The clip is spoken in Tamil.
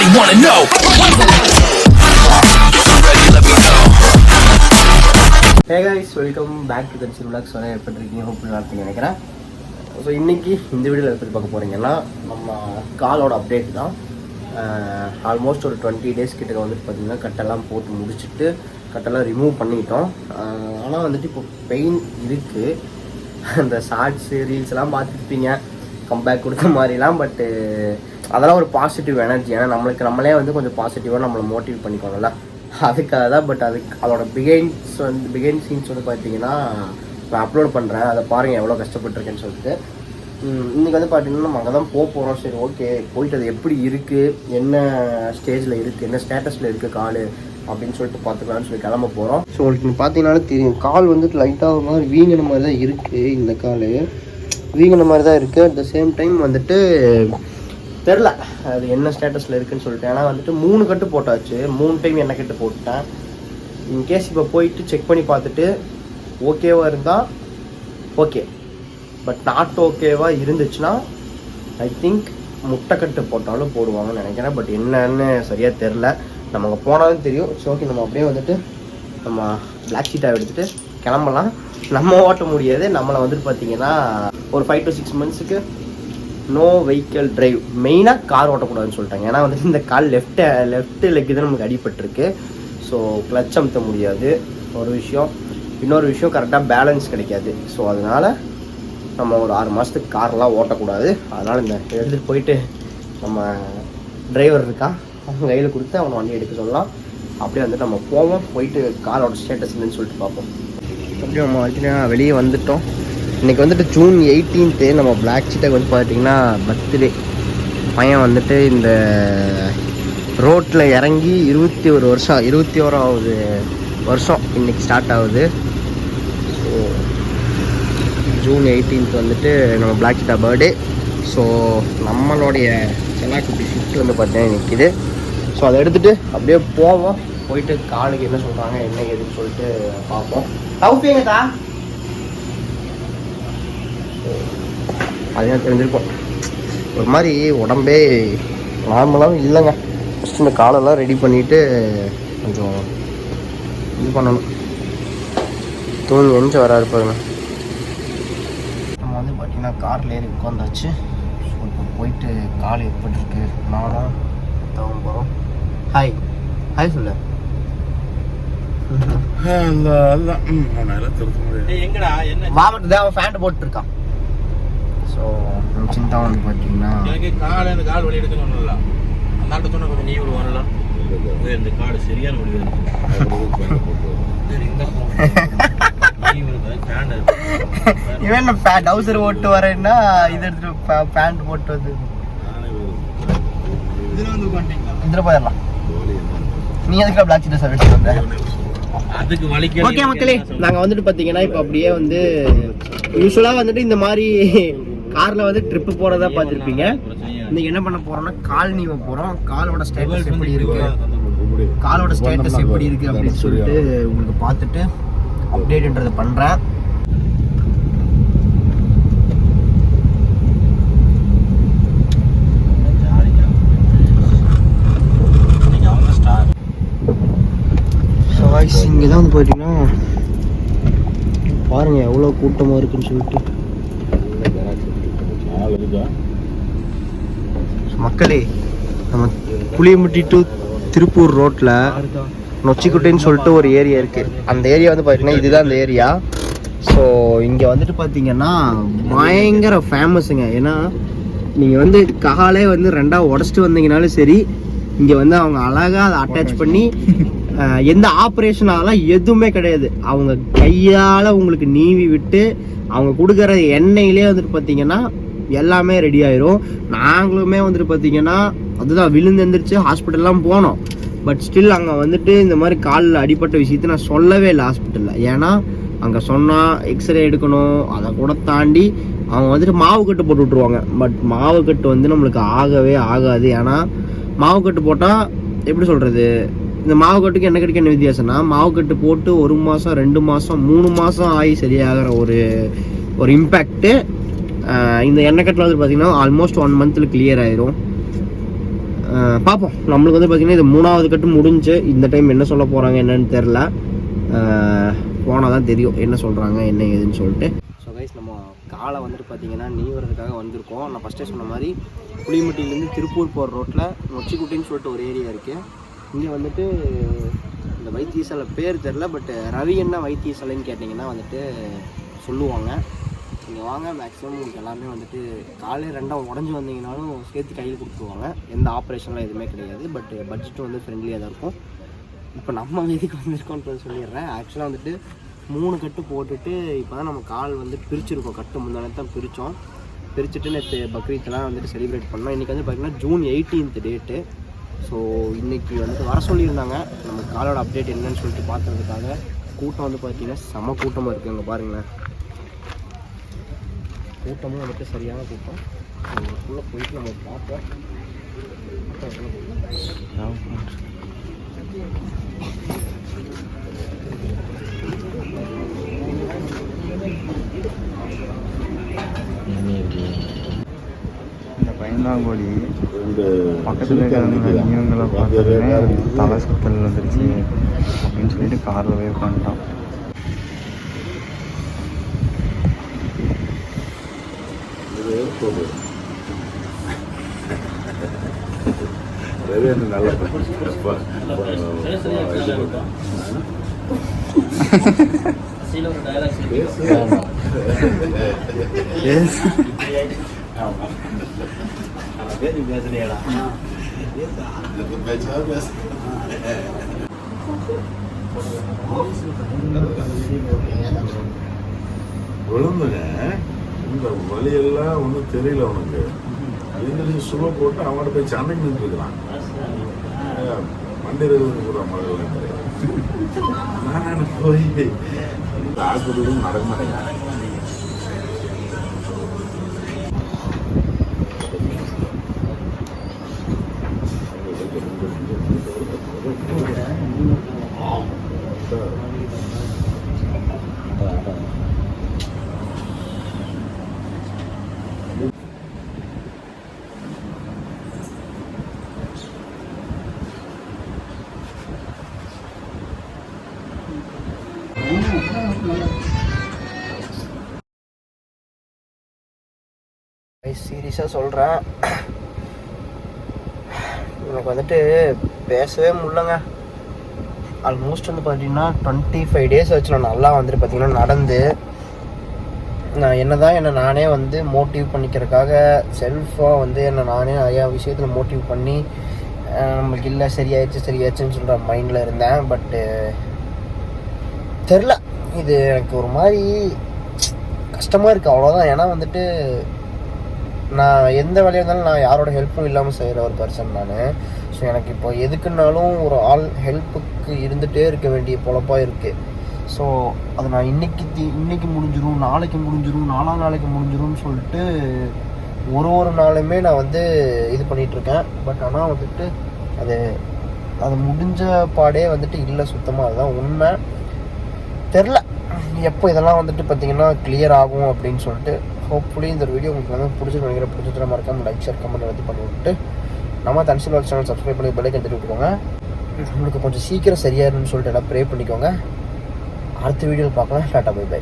Everybody wanna know. Hey guys, welcome back to the vlog. So எப்படி இருக்கீங்க? ஹோப் நல்லா இருக்கீங்கன்னு நினைக்கிறேன். ஸோ இன்றைக்கி இந்த வீடியோவில் எப்படி பார்க்க போகிறீங்கன்னா நம்ம காலோட அப்டேட் தான். ஆல்மோஸ்ட் ஒரு 20 days கிட்ட வந்துட்டு பார்த்திங்கன்னா கட்டெல்லாம் போட்டு முடிச்சுட்டு கட்டெல்லாம் ரிமூவ் பண்ணிட்டோம். ஆனால் வந்துட்டு இப்போ பெயின் இருக்குது. அந்த ஷார்ட்ஸு ரீல்ஸ்லாம் பார்த்துருப்பீங்க கம்பேக் கொடுத்த மாதிரிலாம். பட்டு அதெல்லாம் ஒரு பாசிட்டிவ் எனர்ஜி. ஏன்னா நம்மளே வந்து கொஞ்சம் பாசிட்டிவாக நம்மளை மோட்டிவேட் பண்ணிக்கோங்களா, அதுக்காக தான். பட் அதோட பிகைன் சீன்ஸ் வந்து பார்த்தீங்கன்னா நான் அப்லோட் பண்ணுறேன். அதை பாருங்கள் எவ்வளோ கஷ்டப்பட்டுருக்கேன்னு சொல்லிட்டு. இன்றைக்கி வந்து பார்த்தீங்கன்னா நம்ம அங்கே தான் போகிறோம். சரி, ஓகே, போயிட்டு அது எப்படி இருக்குது, என்ன ஸ்டேஜில் இருக்குது, என்ன ஸ்டேட்டஸில் இருக்குது கால் அப்படின்னு சொல்லிட்டு பார்த்துக்கலான்னு சொல்லி கிளம்ப போகிறோம். ஸோ உங்களுக்கு பார்த்தீங்கன்னாலும் தெரியும், கால் வந்துட்டு லைட்டாக மாதிரி வீங்கின மாதிரி தான் இருக்குது. இந்த கால் வீங்கின மாதிரி தான் இருக்குது. அட் த சேம் டைம் வந்துட்டு தெரில அது என்ன ஸ்டேட்டஸில் இருக்குதுன்னு சொல்லிட்டு. ஏன்னா வந்துட்டு 3 கட்டு போட்டாச்சு, 3 டைம் எண்ணெய் கட்டு போட்டேன். இன்கேஸ் இப்போ போயிட்டு செக் பண்ணி பார்த்துட்டு ஓகேவாக இருந்தால் ஓகே, பட் நாட் ஓகேவாக இருந்துச்சுன்னா ஐ திங்க் முட்டைக்கட்டு போட்டாலும் போடுவாங்கன்னு நினைக்கிறேன். பட் என்னன்னு சரியாக தெரில. நம்ம அங்கே போனாலும் தெரியும். ஸோ ஓகே, நம்ம அப்படியே வந்துட்டு நம்ம பிளாக் ஷீட்டாக எடுத்துகிட்டு கிளம்பலாம். நம்ம ஓட்ட முடியாது. நம்மளை வந்துட்டு பார்த்திங்கன்னா ஒரு 5 to 6 months no vehicle drive, மெயினாக கார் ஓட்டக்கூடாதுன்னு சொல்லிட்டாங்க. ஏன்னா வந்துட்டு இந்த கால் லெஃப்ட் லெக்கு தான் நமக்கு அடிபட்டிருக்கு. ஸோ கிளச் அமுத்த முடியாது ஒரு விஷயம். இன்னொரு விஷயம், கரெக்டாக பேலன்ஸ் கிடைக்காது. ஸோ அதனால் நம்ம ஒரு 6 மாதத்துக்கு கார்லாம் ஓட்டக்கூடாது. அதனால் இந்த எடுத்துகிட்டு போயிட்டு நம்ம டிரைவர் இருக்கான், அவங்க கையில் கொடுத்து அவனை வண்டி எடுக்க சொல்லலாம். அப்படியே வந்துட்டு நம்ம போவோம். போயிட்டு காரோட ஸ்டேட்டஸ் என்னன்னு சொல்லிட்டு பார்ப்போம். அப்படியே நம்ம வந்துட்டு வெளியே வந்துட்டோம். இன்றைக்கி வந்துட்டு June 18th நம்ம பிளாக் சீட்டாக வந்து பார்த்திங்கன்னா பர்த்டே. பையன் வந்துட்டு இந்த ரோட்டில் இறங்கி 21 வருஷம், 21வது வருஷம் இன்றைக்கி ஸ்டார்ட் ஆகுது. ஸோ June 18th வந்துட்டு நம்ம பிளாக் சீட்டா பர்த்டே. ஸோ நம்மளுடைய செல்லாக்குட்டி ஷிஃப்ட் வந்து பார்த்தீங்கன்னா நிற்கிது. ஸோ அதை எடுத்துகிட்டு அப்படியே போவோம். போயிட்டு காலுக்கு என்ன சொல்கிறாங்க என்ன ஏதுன்னு சொல்லிட்டு பார்ப்போம். தவுப்பீங்கக்கா அதுதான் தெரிஞ்சிருக்கும். ஒரு மாதிரி உடம்பே நார்மலாகவும் இல்லைங்க. ஃபஸ்ட்டு இந்த காலெல்லாம் ரெடி பண்ணிவிட்டு கொஞ்சம் இது பண்ணணும். தூங்கி எஞ்சி வர இருப்பாங்க. நம்ம வந்து பார்த்திங்கன்னா காரில் ஏறி உட்காந்தாச்சு. ஸோ இப்போ போயிட்டு கால் எப்படி இருக்கு நானும் தவங்க போகிறோம். ஹாய் ஹாய் சொல்லு. மாவட்ட அவன் ஃபேண்ட் போட்டுருக்கான். ஸோ சிந்தா வந்து பார்த்தீங்கன்னா அந்த கால் வழி எடுக்கணும்ல, அந்த ஆட்ட சொன்ன கொஞ்சம் நீ வரலாம். இந்த காடு சரியான முடிவு இவன் டவுசர் போட்டு வரேன்னா இது எடுத்துட்டு பேண்ட் போட்டு வந்து இதில் போயிடலாம். நீ எதுக்கு பிளாக் சீட்டை சார் எடுத்து வந்த? அதுக்கு வலிக்க. ஓகே மக்களே, நாங்கள் வந்துட்டு பார்த்தீங்கன்னா இப்போ அப்படியே வந்து யூஸ்வலாக வந்துட்டு இந்த மாதிரி காரில் வந்து ட்ரிப்பு போகிறதா பார்த்துருப்பீங்க. இன்னைக்கு என்ன பண்ண போகிறோம்னா கால் நீவ போகிறோம். காலோட ஸ்டேட்டஸ் எப்படி இருக்குது அப்படின்னு சொல்லிட்டு உங்களுக்கு பார்த்துட்டு அப்டேட்ன்றதை பண்ணுறேன். இங்கே தான் வந்து பார்த்தீங்கன்னா பாருங்கள் எவ்வளோ கூட்டமாக இருக்குன்னு சொல்லிட்டு. மக்களே, நம்ம புளியம்பட்டி டு திருப்பூர் ரோட்டில் நொச்சிக்குட்டைன்னு சொல்லிட்டு ஒரு ஏரியா இருக்குது. அந்த ஏரியா வந்து பார்த்தீங்கன்னா இதுதான் அந்த ஏரியா. ஸோ இங்கே வந்துட்டு பார்த்தீங்கன்னா பயங்கர ஃபேமஸுங்க. ஏன்னா நீங்கள் வந்து காலே வந்து 2ஆக உடச்சிட்டு வந்தீங்கனாலும் சரி, இங்கே வந்து அவங்க அழகாக அதை அட்டாச் பண்ணி எந்த ஆப்ரேஷன் அதெல்லாம் எதுவுமே கிடையாது. அவங்க கையால் உங்களுக்கு நீவி விட்டு அவங்க கொடுக்குற எண்ணெயிலே வந்துட்டு பார்த்தீங்கன்னா எல்லாமே ரெடி ஆயிரும். நாங்களுமே வந்துட்டு பார்த்தீங்கன்னா அதுதான் விழுந்து எந்திரிச்சு ஹாஸ்பிட்டல்லாம் போனோம். பட் ஸ்டில் அங்கே வந்துட்டு இந்த மாதிரி காலில் அடிப்பட்ட விஷயத்த நான் சொல்லவே இல்லை ஹாஸ்பிட்டலில். ஏன்னா அங்கே சொன்னால் எக்ஸ்ரே எடுக்கணும், அதை கூட தாண்டி அவங்க வந்துட்டு மாவு கட்டு போட்டு விட்ருவாங்க. பட் மாவு கட்டு வந்து நம்மளுக்கு ஆகவே ஆகாது. ஏன்னா மாவு கட்டு போட்டால் எப்படி சொல்கிறது, இந்த மாவு கட்டுக்கு எண்ணெய் கட்டுக்கு என்ன வித்தியாசம்னா, மாவு கட்டு போட்டு 1 மாதம் 2 மாதம் 3 மாதம் ஆகி சரியாகிற ஒரு இம்பேக்ட்டு இந்த எண்ணெய் கட்டில் வந்து பார்த்திங்கன்னா ஆல்மோஸ்ட் 1 month கிளியர் ஆயிரும். பார்ப்போம். நம்மளுக்கு வந்து பார்த்திங்கன்னா இது 3வது கட்டு முடிஞ்சு. இந்த டைம் என்ன சொல்ல போகிறாங்க என்னன்னு தெரில. போனால் தான் தெரியும் என்ன சொல்கிறாங்க என்ன ஏதுன்னு சொல்லிட்டு. ஸோ கைஸ், நம்ம காலை வந்துட்டு பார்த்திங்கன்னா நீவறதுக்காக வந்திருக்கோம். நான் ஃபஸ்ட்டே சொன்ன மாதிரி புளியம்பட்டியிலேருந்து திருப்பூர் போகிற ரோட்டில் நொச்சிக்குட்டின்னு சொல்லிட்டு ஒரு ஏரியா இருக்குது. இங்கே வந்துட்டு இந்த வைத்தியசாலை பேர் தெரில, பட் ரவி என்ன வைத்தியசாலைன்னு கேட்டிங்கன்னா வந்துட்டு சொல்லுவாங்க. நீங்கள் வாங்க, மேக்ஸிமம் உங்களுக்கு எல்லாமே வந்துட்டு காலையில் 2 உடஞ்சி வந்தீங்கனாலும் சேர்த்து கையில் கொடுத்துருவாங்க. எந்த ஆப்ரேஷன்லாம் எதுவுமே கிடையாது. பட் பட்ஜெட்டும் வந்து ஃப்ரெண்ட்லியாக தான் இருக்கும். இப்போ நம்ம எதுக்கு வந்திருக்கோன்றது சொல்லிடுறேன். ஆக்சுவலாக வந்துட்டு 3 கட்டு போட்டுட்டு இப்போ தான் நம்ம கால் வந்து பிரிச்சுருக்கோம். கட்டு முந்தானே தான் பிரித்தோம். பிரிச்சுட்டு நேற்று பக்ரீத்லாம் வந்துட்டு செலிப்ரேட் பண்ணோம். இன்றைக்கி வந்து பார்த்திங்கன்னா ஜூன் 18 டேட்டு. ஸோ இன்றைக்கி வந்துட்டு வர சொல்லியிருந்தாங்க நம்ம காலோட அப்டேட் என்னன்னு சொல்லிட்டு பார்க்குறதுக்காக. கூட்டம் வந்து பார்த்திங்கன்னா செம கூட்டமாக இருக்குது. அங்கே பாருங்களேன், கூட்டமும் வந்துட்டு சரியான கூட்டம். உள்ளே போயிட்டு நம்ம பார்ப்போம். இந்த பயந்தாங்கோழி பக்கத்தில் இருக்கிறவங்க இவங்களை பார்த்தோன்னே தலை சுத்தல் வந்துருச்சு அப்படின்னு சொல்லிட்டு காரில் போய் உட்காந்துட்டான். நல்ல விழுந்துங்க. இந்த வழியெல்லாம் ஒன்றும் தெரியல அவனுக்கு. எழுந்திரிச்சு சுவை போட்டு அவங்கள்ட்ட போய் சண்டைக்கு நின்றுருக்கிறான். மண்டியர்களுக்கு கூட மழை நான் போய் ஆஸ்பத்திரியும் நடக்க மாட்டேங்க. சீரியஸாக சொல்கிறேன், எனக்கு வந்துட்டு பேசவே முடியலங்க. ஆல்மோஸ்ட் வந்து பார்த்தீங்கன்னா 25 days ஆச்சு நான் நல்லா வந்துட்டு பார்த்தீங்கன்னா நடந்து. நான் என்ன தான் என்னை நானே வந்து மோட்டிவ் பண்ணிக்கிறதுக்காக செல்ஃபாக வந்து என்னை நானே நிறையா விஷயத்தில் மோட்டிவ் பண்ணி நம்மளுக்கு இல்லை சரியாயிடுச்சுன்னு சொல்கிற மைண்டில் இருந்தேன். பட்டு தெரில, இது எனக்கு ஒரு மாதிரி கஷ்டமாக இருக்குது, அவ்வளோதான். ஏன்னா வந்துட்டு நான் எந்த வேலையாக இருந்தாலும் நான் யாரோட ஹெல்ப்பும் இல்லாமல் செய்கிற ஒரு பர்சன் நான். ஸோ எனக்கு இப்போ எதுக்குன்னாலும் ஒரு ஆள் ஹெல்ப்புக்கு இருந்துகிட்டே இருக்க வேண்டிய பொழப்பாக இருக்குது. ஸோ அது நான் இன்றைக்கி முடிஞ்சிடும், நாளைக்கு முடிஞ்சிடும், நாளைக்கு முடிஞ்சிடும்னு சொல்லிட்டு ஒரு நாளுமே நான் வந்து இது பண்ணிகிட்ருக்கேன். பட் ஆனால் வந்துட்டு அது முடிஞ்ச பாடே வந்துட்டு இல்லை சுத்தமாக. அதுதான் உண்மை. தெரில எப்போ இதெல்லாம் வந்துட்டு பார்த்திங்கன்னா கிளியர் ஆகும் அப்படின்னு சொல்லிட்டு. ஹோப்ஃபுல்லி இந்த வீடியோ உங்களுக்கு வந்து பிடிச்சதுனா மறக்காம லைக் ஷேர் கமெண்ட் வந்து பண்ணி விட்டு நம்ம தன்சில் வால் சேனல் சப்ஸ்கிரைப் பண்ணி பெல்லை கட்டி விட்டுக்கோங்க. உங்களுக்கு கொஞ்சம் சீக்கிரம் சரியாயிருன்னு சொல்லிட்டு எல்லாம் ப்ரே பண்ணிக்கோங்க. அடுத்த வீடியோவில் பார்க்கலாம். Tata bye by.